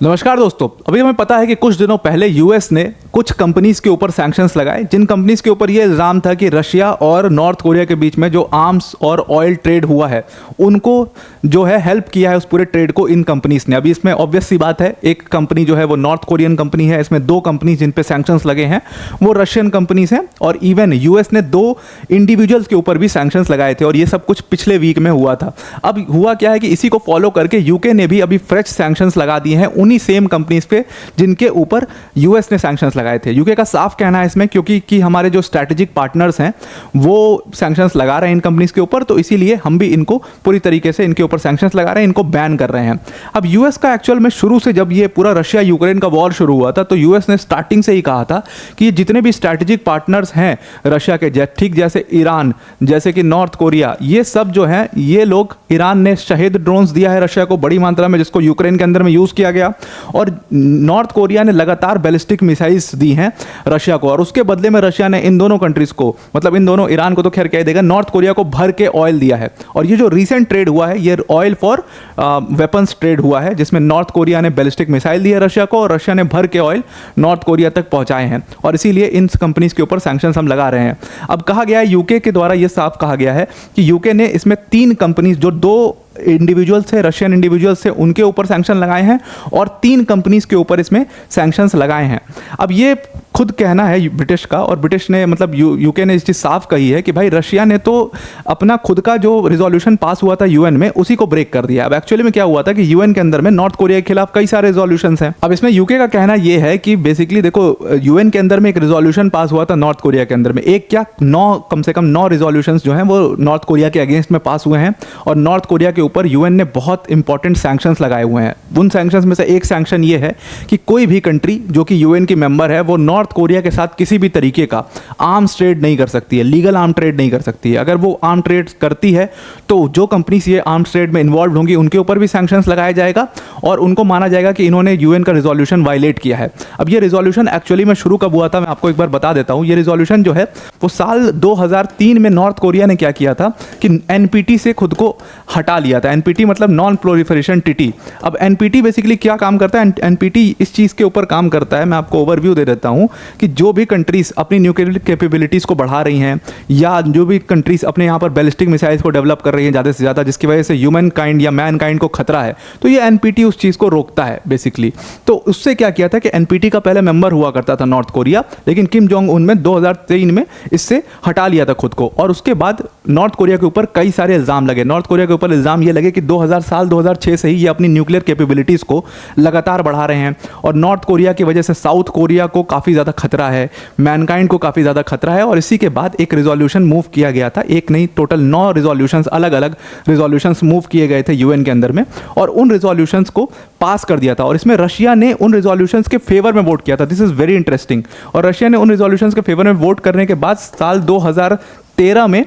नमस्कार दोस्तों। अभी हमें पता है कि कुछ दिनों पहले यूएस ने कुछ कंपनीज के ऊपर सैंक्शंस लगाए, जिन कंपनीज के ऊपर ये इल्ज़ाम था कि रशिया और नॉर्थ कोरिया के बीच में जो आर्म्स और ऑयल ट्रेड हुआ है उनको जो है हेल्प किया है उस पूरे ट्रेड को इन कंपनीज ने। अभी इसमें ऑब्वियस सी बात है, एक कंपनी जो है वो नॉर्थ कोरियन कंपनी है, इसमें दो कंपनीज जिन पे सैंक्शंस लगे हैं वो रशियन कंपनीज हैं, और इवन यूएस ने दो इंडिविजुअल्स के ऊपर भी सैंक्शंस लगाए थे, और ये सब कुछ पिछले वीक में हुआ था। अब हुआ क्या है कि इसी को फॉलो करके यूके ने भी अभी फ्रेश सैंक्शंस लगा दिए हैं उन्हीं सेम कंपनीज पे जिनके ऊपर यूएस ने सैंक्शंस लगाए थे। यूके का साफ कहना है इसमें, क्योंकि हमारे जो स्ट्रैटेजिक पार्टनर्स हैं वो सैंक्शंस लगा रहे हैं इन कंपनीज के ऊपर, तो इसीलिए हम भी इनको पूरी तरीके से इनके ऊपर सैंक्शंस लगा रहे हैं, इनको बैन कर रहे हैं। अब यूएस का एक्चुअल में शुरू से जब ये पूरा रशिया यूक्रेन का वॉर शुरू हुआ था तो यूएस ने स्टार्टिंग से ही कहा था कि ये जितने भी स्ट्रैटेजिक पार्टनर्स हैं रशिया के, ठीक जैसे ईरान, जैसे कि नॉर्थ कोरिया, ये सब जो है ये लोग, ईरान ने शहीद ड्रोन्स दिया है रशिया को बड़ी मात्रा में, जिसको यूक्रेन के अंदर में यूज किया गया, और नॉर्थ कोरिया ने लगातार बैलिस्टिक मिसाइल्स दी हैं रशिया को, और उसके बदले में रशिया ने इन दोनों कंट्रीज को, मतलब इन दोनों, ईरान को तो खैर कह देगा, नॉर्थ कोरिया को भर के ऑयल दिया है। और ये जो रीसेंट ट्रेड हुआ है ये ऑयल फॉर वेपन्स ट्रेड हुआ है, जिसमें नॉर्थ कोरिया ने बैलिस्टिक मिसाइल दी है रशिया को, और रशिया ने भर के ऑयल नॉर्थ कोरिया तक पहुंचाए हैं, और इसीलिए इन कंपनीज के ऊपर सैंक्शंस हम लगा रहे हैं। अब कहा गया है, यूके के द्वारा ये साफ कहा गया है कि यूके ने इसमें 3 कंपनीज, जो 2 इंडिविजुअल्स है, रशियन इंडिविजुअल्स से, उनके ऊपर सैंक्शन लगाए हैं, और 3 कंपनीज के ऊपर इसमें सैंक्शंस लगाए हैं। अब ये खुद कहना है ब्रिटिश का, और ब्रिटिश ने, मतलब यूके ने इस चीज़ साफ कही है कि भाई रशिया ने तो अपना खुद का जो रिजोल्यूशन पास हुआ था यूएन में उसी को ब्रेक कर दिया। अब एक्चुअली में क्या हुआ था कि यूएन के अंदर में नॉर्थ कोरिया के खिलाफ कई सारे रिजोल्यूशंस हैं। अब इसमें यूके का कहना यह है कि बेसिकली देखो, यूएन के अंदर में एक रिजोल्यूशन पास हुआ था नॉर्थ कोरिया के अंदर में, एक क्या 9, कम से कम 9 रिजोल्यूशंस जो हैं वो नॉर्थ कोरिया के अगेंस्ट में पास हुए हैं, और नॉर्थ कोरिया के ऊपर यूएन ने बहुत इंपॉर्टेंट सैंक्शंस लगाए हुए हैं। उन सैंक्शंस में से एक सैंक्शन ये है कि कोई भी कंट्री जो कि यूएन की मेंबर है वो नॉर्थ कोरिया के साथ किसी भी तरीके का आर्म्स ट्रेड नहीं कर सकती है, लीगल आर्म ट्रेड नहीं कर सकती है। अगर वो आर्म ट्रेड करती है तो जो कंपनीज ये आर्म्स ट्रेड में इन्वॉल्व होंगी उनके ऊपर भी सैंक्शंस लगाया जाएगा, और उनको माना जाएगा कि इन्होंने यूएन का रिजोल्यूशन वायलेट किया है। अब ये रिजोल्यूशन एक्चुअली में शुरू कब हुआ था, मैं आपको एक बार बता देता हूं। ये रिजोल्यूशन जो है वो साल 2003 में नॉर्थ कोरिया ने क्या किया था कि एनपीटी से खुद को हटा लिया था। एनपीटी मतलब नॉन प्रोलिफरेशन ट्रीटी। अब एनपीटी बेसिकली क्या काम करता है, एनपीटी इस चीज़ के ऊपर काम करता है, मैं आपको ओवरव्यू दे देता हूं कि जो भी कंट्रीज अपनी न्यूक्लियर कैपेबिलिटीज़ को बढ़ा रही हैं, या जो भी कंट्रीज अपने यहाँ पर बैलिस्टिक मिसाइल्स को डेवलप कर रही हैं ज़्यादा से ज़्यादा, जिसकी वजह से ह्यूमन काइंड या मैन काइंड को खतरा है, तो ये एनपीटी उस चीज़ को रोकता है बेसिकली। तो उससे क्या किया था कि एनपीटी का पहले मेंबर हुआ करता था नॉर्थ कोरिया, लेकिन किम जोंग उन में 2003 में इससे हटा लिया था खुद को, और उसके बाद नॉर्थ कोरिया के ऊपर कई सारे इल्ज़ाम लगे। नॉर्थ कोरिया के ऊपर इल्ज़ाम ये लगे कि 2006 से ही ये अपनी न्यूक्लियर कैपेबिलिटीज़ को लगातार बढ़ा रहे हैं, और नॉर्थ कोरिया की वजह से साउथ कोरिया को काफ़ी ज़्यादा खतरा है, मैनकाइंड को काफ़ी ज़्यादा खतरा है। और इसी के बाद एक रिजोल्यूशन मूव किया गया था, एक नहीं टोटल 9 रिजोल्यूशंस, अलग अलग रिजोल्यूशंस मूव किए गए थे यूएन के अंदर में, और उन रिजोल्यूशंस को पास कर दिया था, और इसमें रशिया ने उन रिजोल्यूशंस के फेवर में वोट किया था। This is very interesting. और रशिया ने उन रिजोल्यूशंस के फेवर में वोट करने के बाद साल 2013 में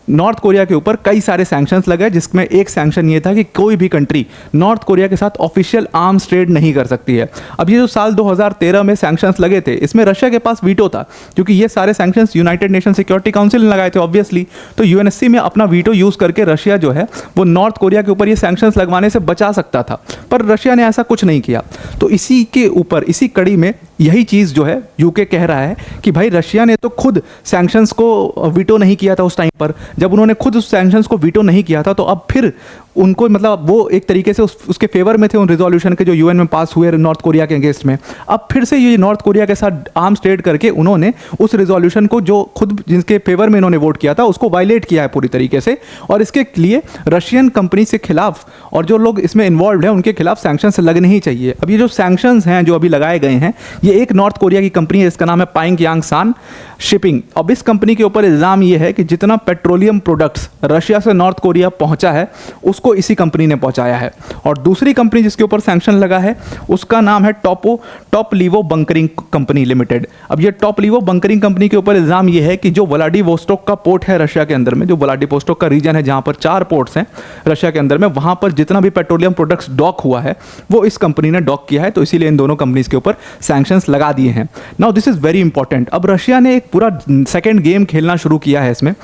नॉर्थ कोरिया के ऊपर कई सारे सैंक्शंस लगे, जिसमें एक सैंक्शन ये था कि कोई भी कंट्री नॉर्थ कोरिया के साथ ऑफिशियल आर्म्स ट्रेड नहीं कर सकती है। अब ये जो साल 2013 में सैंक्शंस लगे थे, इसमें रशिया के पास वीटो था, क्योंकि ये सारे sanctions United nation security council ने लगाए थे ऑब्वियसली, तो यूएनएससी में अपना वीटो यूज़ करके रशिया जो है वो नॉर्थ कोरिया के ऊपर ये सैंक्शंस लगवाने से बचा सकता था, पर रशिया ने ऐसा कुछ नहीं किया। तो इसी के ऊपर, इसी कड़ी में यही चीज़ जो है यूके कह रहा है कि भाई रशिया ने तो खुद सैंक्शंस को वीटो नहीं किया था उस टाइम पर। जब उन्होंने खुद उस सैंक्शंस को वीटो नहीं किया था, तो अब फिर उनको, मतलब वो एक तरीके से उसके फेवर में थे उन रिजोल्यूशन के जो यूएन में पास हुए नॉर्थ कोरिया के अगेंस्ट में। अब फिर से ये नॉर्थ कोरिया के साथ आर्म्स ट्रेड करके उन्होंने उस रिजोल्यूशन को, जो खुद जिसके फेवर में इन्होंने वोट किया था, उसको वायलेट किया है पूरी तरीके से, और इसके लिए रशियन कंपनी के खिलाफ और जो लोग इसमें इन्वॉल्व हैं उनके खिलाफ सैंक्शंस लगने ही चाहिए। अब ये जो सैंक्शंस हैं जो अभी लगाए गए हैं, ये एक नॉर्थ कोरिया की कंपनी है, इसका नाम है पाइंग यांग सान शिपिंग। अब इस कंपनी के ऊपर इल्ज़ाम ये है कि जितना पेट्रोलियम प्रोडक्ट्स रशिया से नॉर्थ कोरिया पहुंचा है उसको इसी कंपनी ने पहुंचाया है। और दूसरी कंपनी जिसके ऊपर सैंक्शन लगा है उसका नाम है टॉप लीवो बंकरिंग कंपनी लिमिटेड। अब ये टॉप लीवो बंकरिंग कंपनी के ऊपर इल्ज़ाम ये है कि जो व्लादिवोस्टोक का पोर्ट है रशिया के अंदर में, जो व्लादिवोस्टोक का रीजन है जहां पर 4 पोर्ट्स हैं रशिया के अंदर में, वहां पर जितना भी पेट्रोलियम प्रोडक्ट्स डॉक हुआ है वो इस कंपनी ने डॉक किया है, तो इसीलिए इन दोनों कंपनीज के ऊपर सैंक्शंस लगा दिए हैं। Now this is very important. अब रशिया ने एक पूरा सेकेंड गेम खेलना शुरू किया है इसमें।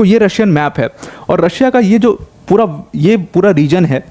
ये रशियन मैप है, और रशिया का ये पूरा रीजन है,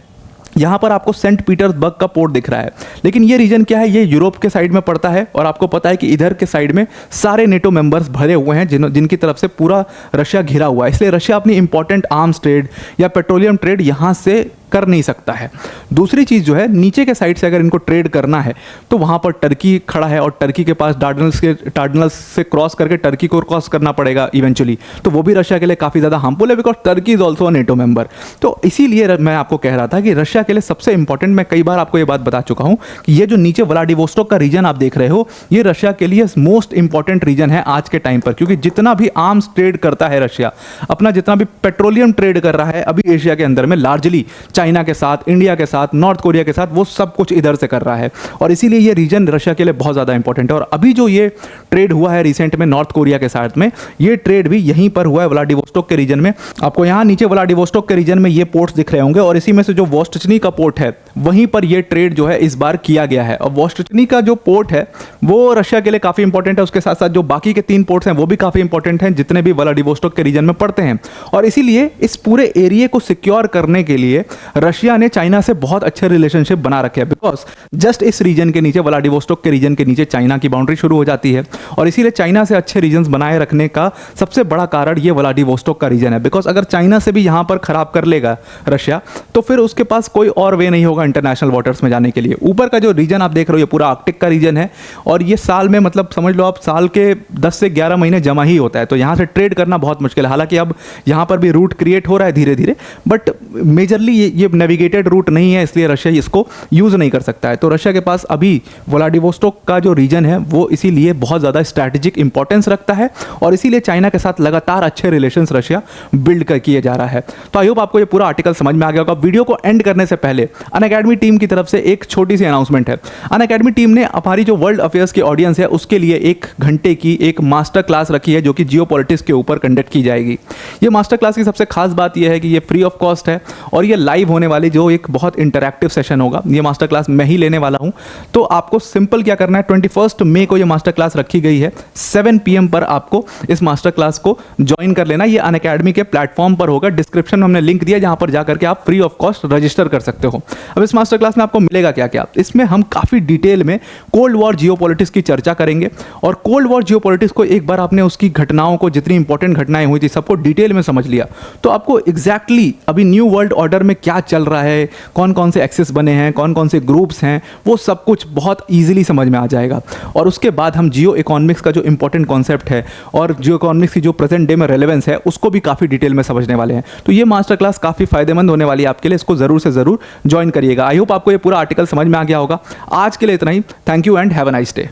यहाँ पर आपको सेंट पीटर्सबर्ग का पोर्ट दिख रहा है, लेकिन ये रीजन क्या है, ये यूरोप के साइड में पड़ता है और आपको पता है कि इधर के साइड में सारे नेटो मेंबर्स भरे हुए हैं जिनकी तरफ से पूरा रशिया घिरा हुआ है। इसलिए रशिया अपनी इंपॉर्टेंट आर्म्स ट्रेड या पेट्रोलियम ट्रेड यहाँ से कर नहीं सकता है। दूसरी चीज़ जो है, नीचे के साइड से अगर इनको ट्रेड करना है तो वहाँ पर टर्की खड़ा है और टर्की के पास डार्डनल्स से क्रॉस करके टर्की को क्रॉस करना पड़ेगा इवेंचुअली, तो वो भी रशिया के लिए काफ़ी ज़्यादा हार्मफुल है because Turkey is also a NATO member. तो इसीलिए मैं आपको कह रहा था कि रशिया के लिए सबसे इंपॉर्टेंट, मैं कई बार आपको ये बात बता चुका हूँ कि ये जो नीचे व्लादिवोस्टोक का रीजन आप देख रहे हो, ये रशिया के लिए मोस्ट इंपॉर्टेंट रीजन है आज के टाइम पर, क्योंकि जितना भी आर्म्स ट्रेड करता है रशिया, अपना जितना भी पेट्रोलियम ट्रेड कर रहा है अभी एशिया के अंदर में, लार्जली चाइना के साथ, इंडिया के साथ, नॉर्थ कोरिया के साथ, वो सब कुछ इधर से कर रहा है। और इसीलिए ये रीजन रशिया के लिए बहुत ज़्यादा इंपॉर्टेंट है। और अभी जो ये ट्रेड हुआ है रिसेंट में नॉर्थ कोरिया के साथ में, ये ट्रेड भी यहीं पर हुआ है व्लादिवोस्टोक के रीजन में। आपको यहाँ नीचे व्लादिवोस्टोक के रीजन में ये पोर्ट्स दिख रहे होंगे और इसी में से जो वोस्टचनी का पोर्ट है वहीं पर ये ट्रेड जो है इस बार किया गया है। और वोस्टचनी का जो पोर्ट है वो रशिया के लिए काफ़ी इंपॉर्टेंट है, उसके साथ साथ जो बाकी के 3 पोर्ट्स हैं वो भी काफ़ी इंपॉर्टेंट हैं जितने भी व्लादिवोस्टोक के रीजन में पड़ते हैं। और इसीलिए इस पूरे एरिया को सिक्योर करने के लिए रशिया ने चाइना से बहुत अच्छे रिलेशनशिप बना रखे हैं, बिकॉज जस्ट इस रीजन के नीचे, व्लादिवोस्टोक के रीजन के नीचे चाइना की बाउंड्री शुरू हो जाती है। और इसीलिए चाइना से अच्छे रीजन्स बनाए रखने का सबसे बड़ा कारण ये व्लादिवोस्टोक का रीजन है, बिकॉज अगर चाइना से भी यहाँ पर खराब कर लेगा रशिया तो फिर उसके पास कोई और वे नहीं होगा इंटरनेशनल वाटर्स में जाने के लिए। ऊपर का जो रीजन आप देख रहे हो ये पूरा आर्कटिक का रीजन है और ये साल में, मतलब समझ लो आप, साल के 10 से 11 महीने जमा ही होता है, तो यहाँ से ट्रेड करना बहुत मुश्किल है। हालांकि अब यहाँ पर भी रूट क्रिएट हो रहा है धीरे धीरे, बट मेजरली ये नेविगेटेड रूट नहीं है, इसलिए रशिया इसको यूज़ नहीं कर सकता है। तो रशिया के पास अभी व्लादिवोस्टोक का जो रीजन है वो इसीलिए बहुत ज़्यादा स्ट्रैटेजिक इंपॉर्टेंस रखता है और इसीलिए चाइना के साथ लगातार अच्छे रिलेशंस रशिया बिल्ड कर किए जा रहा है। तो आई होप आपको ये पूरा आर्टिकल समझ में आ गया होगा। वीडियो को एंड करने से पहले अनअकैडमी टीम की तरफ से एक छोटी सी अनाउंसमेंट है। अनअकैडमी टीम ने हमारी जो वर्ल्ड अफेयर्स की ऑडियंस है उसके लिए 1 घंटे की एक मास्टर क्लास रखी है जो कि जियोपॉलिटिक्स के ऊपर कंडक्ट की जाएगी। ये मास्टर क्लास की सबसे खास बात यह है कि ये फ्री ऑफ कॉस्ट है और ये लाइव होने वाली जो एक बहुत इंटरैक्टिव सेशन होगा। ये मास्टर क्लास मैं ही लेने वाला हूं, तो आपको सिंपल क्या करना है, 21 मई को ये मास्टर क्लास रखी गई है, 7 PM पर आपको इस मास्टर क्लास को ज्वाइन कर लेना। ये अनअकैडमी के प्लेटफॉर्म पर होगा, डिस्क्रिप्शन में हमने लिंक दिया जहां पर जाकर के आप फ्री ऑफ कॉस्ट रजिस्टर कर सकते हो। अब इस मास्टर क्लास में आपको मिलेगा क्या क्या, इसमें हम काफ़ी डिटेल में कोल्ड वॉर जियोपॉलिटिक्स की चर्चा करेंगे और कोल्ड वॉर जियोपॉलिटिक्स को एक बार आपने उसकी घटनाओं को, जितनी इंपॉर्टेंट घटनाएं हुई थी सबको डिटेल में समझ लिया तो आपको एग्जैक्टली अभी न्यू वर्ल्ड ऑर्डर में क्या चल रहा है, कौन कौन से एक्सेस बने हैं, कौन कौन से ग्रुप्स हैं, वो सब कुछ बहुत ईजिली समझ में आ जाएगा। और उसके बाद हम जियो इकोनॉमिक्स का जो इंपॉर्टेंट कॉन्सेप्ट है और जियो इकोनॉमिक्स की जो प्रेजेंट डे में रेलेवेंस है उसको भी काफ़ी डिटेल में समझने वाले हैं। तो ये मास्टर क्लास काफ़ी फायदेमंद होने वाली है आपके लिए, इसको ज़रूर से ज़रूर ज्वाइन करिएगा। आई होप आपको ये पूरा आर्टिकल समझ में आ गया होगा। आज के लिए इतना ही। Thank you and have a nice day.